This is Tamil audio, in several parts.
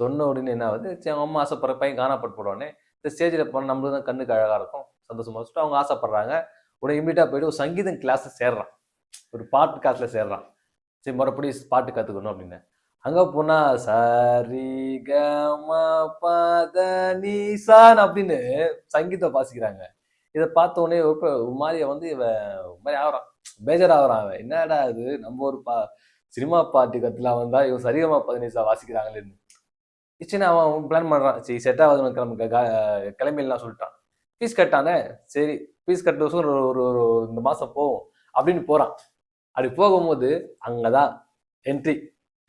சொன்ன உடனே என்ன ஆகுது, சரி அவங்க அம்மா ஆசைப்படுற பையன் காணாப்பட்டு போடுவானே, இந்த ஸ்டேஜில் போனால் நம்மளுக்கு தான் கண்ணுக்கு அழகாக இருக்கும், சந்தோஷமா வச்சுட்டு அவங்க ஆசைப்படுறாங்க. உடனே இமீடியட்டாக போயிட்டு ஒரு சங்கீதம் கிளாஸில் சேர்றான், ஒரு பாட்டு கிளாஸில் சேர்றான். சரி மறுபடி பாட்டு கற்றுக்கணும் அப்படின்னு அங்கே போனால் சரி க ம ப த நீ சான் அப்படின்னு சங்கீதம் வாசிக்கிறாங்க. இதை பார்த்த உடனே ஒரு மாதிரி வந்து இவன் ஒரு மாதிரி ஆகிறான், பேஜராகிறான். அவன் என்னடா இது, நம்ம ஒரு சினிமா பாட்டு கற்றுலாம் வந்தால் இவன் சரிகமா பதினேசா வாசிக்கிறாங்களேன்னு இச்சுன்னு அவன் பிளான் பண்ணுறான். சரி செட் ஆகுது கிளம்பிடலாம் சொல்லிட்டான். ஃபீஸ் கட்டானே, சரி ஃபீஸ் கட்ட வருஷம் ஒரு ஒரு இந்த மாதம் போவோம் அப்படின்னு போகிறான். அப்படி போகும்போது அங்கே தான் என்ட்ரி,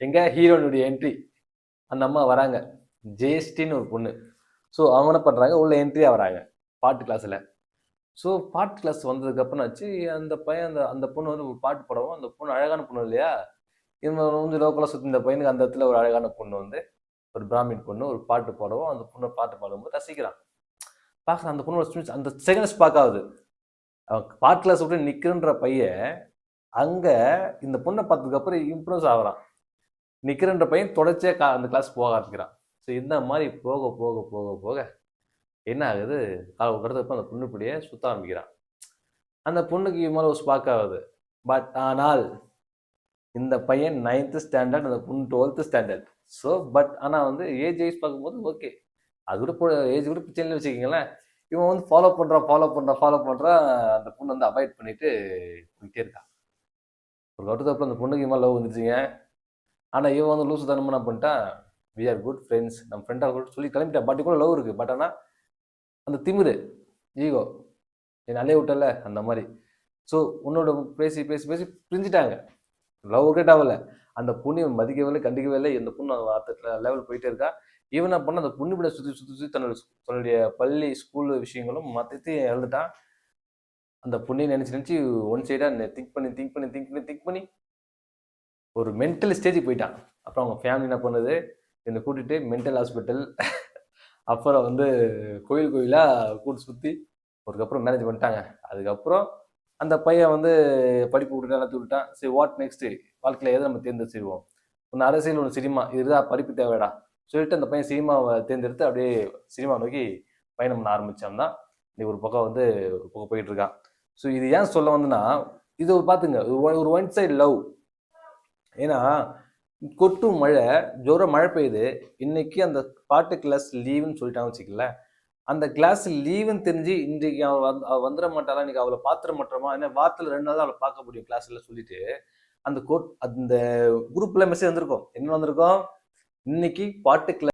எங்கே ஹீரோனுடைய என்ட்ரி. அந்த அம்மா வராங்க, ஜேஸ்டின்னு ஒரு பொண்ணு. ஸோ அவங்க என்ன பண்ணுறாங்க, உள்ள என்ட்ரியாக வராங்க பாட்டு கிளாஸில். ஸோ பாட்டு கிளாஸ் வந்ததுக்கப்புறம் ஆச்சு, அந்த பையன் அந்த பொண்ணு வந்து ஒரு பாட்டு பாடவும், அந்த பொண்ணு அழகான பொண்ணு இல்லையா, இவன் வந்து லோக்கலாக சுற்றி இந்த பையனுக்கு அந்த இடத்துல ஒரு அழகான பொண்ணு வந்து, ஒரு பிராமின் பொண்ணு ஒரு பாட்டு பாடவும், அந்த பொண்ணு பாட்டு பாடும்போது ரசிக்கிறான். பார்க்குறான் அந்த பொண்ணு, அந்த செகண்ட்ஸ் பார்க்காது. அவன் பாட்டு கிளாஸ் விட்டு நிற்கிறன்ற பையன் அங்கே இந்த பொண்ணை பார்த்ததுக்கப்புறம் இம்ப்ரெஸ் ஆகிறான். நிற்கிறன்ற பையன் தொடர்ச்சியாக அந்த கிளாஸ் போக ஆரம்பிக்கிறான். ஸோ இந்த மாதிரி போக போக போக போக என்ன ஆகுது, கடத்தப்போ அந்த பொண்ணு இப்படியே சுற்ற ஆரம்பிக்கிறான். அந்த பொண்ணுக்கு மேலே ஒரு ஸ்பாக் ஆகுது. பட் ஆனால் இந்த பையன் 9th ஸ்டாண்டர்ட், அந்த பொண்ணு 12th ஸ்டாண்டர்ட். ஸோ பட் ஆனால் வந்து ஏஜ் பார்க்கும்போது ஓகே, அது கூட ஏஜ் கூட பிரச்சனை வச்சுக்கிங்களேன். இவன் வந்து ஃபாலோ பண்ணுறான். அந்த பொண்ணு வந்து அவாய்ட் பண்ணிட்டு போயிட்டே இருக்கான். ஒரு கட்டத்துக்கு அந்த பொண்ணுக்கு இவன் லவ் வந்துச்சுங்க. ஆனால் இவன் வந்து லூசு தனமாக என்ன பண்ணிட்டான், வி ஆர் குட் ஃப்ரெண்ட்ஸ், நம்ம ஃப்ரெண்டாக கூட சொல்லி கிளம்பிட்டான். பட் கூட லவ் இருக்குது. பட் ஆனால் அந்த திமிரு, ஈகோ, என் அலைய விட்டல அந்த மாதிரி. ஸோ உன்னோட பேசி பேசி பேசி பிரிஞ்சுட்டாங்க. லவ் ஒர்க்கேட் ஆகலை. அந்த பொண்ணு மதிக்கவே இல்லை, கண்டிக்கவே இல்லை. இந்த பொண்ணு அந்த லெவல் போயிட்டே இருக்கா. ஈவன் என்ன பண்ண, அந்த பொண்ணு விட சுற்றி தன்னுடைய பள்ளி ஸ்கூல் விஷயங்களும் மற்றத்தையும் எழுந்துட்டான். அந்த பொண்ணை நினச்சி ஒன் சைடாக திங்க் பண்ணி ஒரு மென்டல் ஸ்டேஜுக்கு போயிட்டான். அப்புறம் அவங்க ஃபேமிலி என்ன பண்ணுது, என்னை கூட்டிகிட்டு மென்டல் ஹாஸ்பிட்டல், அப்புறம் வந்து கோயிலாக கூட்டு சுற்றி அதுக்கப்புறம் மேரேஜ் பண்ணிட்டாங்க. அதுக்கப்புறம் அந்த பையன் வந்து படிப்பு விட்டுட்டு எல்லாத்தையும் விட்டுட்டான். சரி வாட் நெக்ஸ்ட்டு, வாழ்க்கையில் எதை நம்ம தேர்ந்தெடுத்துருவோம், ஒன்று அரசியல், ஒன்று சினிமா, இதுதான் படிப்பு தேவைடா சொல்லிட்டு அந்த பையன் சினிமாவை தேர்ந்தெடுத்து அப்படியே சினிமா நோக்கி பயணம் பண்ண ஆரம்பித்தான் தான் நீ ஒரு பக்கம் வந்து போயிட்டு இருக்கான். ஸோ இது ஏன் சொல்ல வந்துன்னா, இது பார்த்துங்க, ஒரு ஒன் சைடு லவ். ஏன்னா கொட்டும் மழை, ஜோரம் மழை பெய்யுது. இன்னைக்கு அந்த பாட்டு கிளாஸ் லீவுன்னு சொல்லிட்டாங்க வச்சுக்கல, அந்த கிளாஸ் லீவுன்னு தெரிஞ்சு இன்றைக்கு அவள் வந்துட மாட்டாளா, இன்னைக்கு அவளை பார்த்துட மாட்டோமா, ஏன்னா வாரத்தில் 2 நாள் தான் அவளை பார்க்க முடியும் கிளாஸ்ல சொல்லிட்டு அந்த குரூப்ல மெசேஜ் வந்திருக்கும். என்ன வந்திருக்கும், இன்னைக்கு பாட்டு கிளாஸ்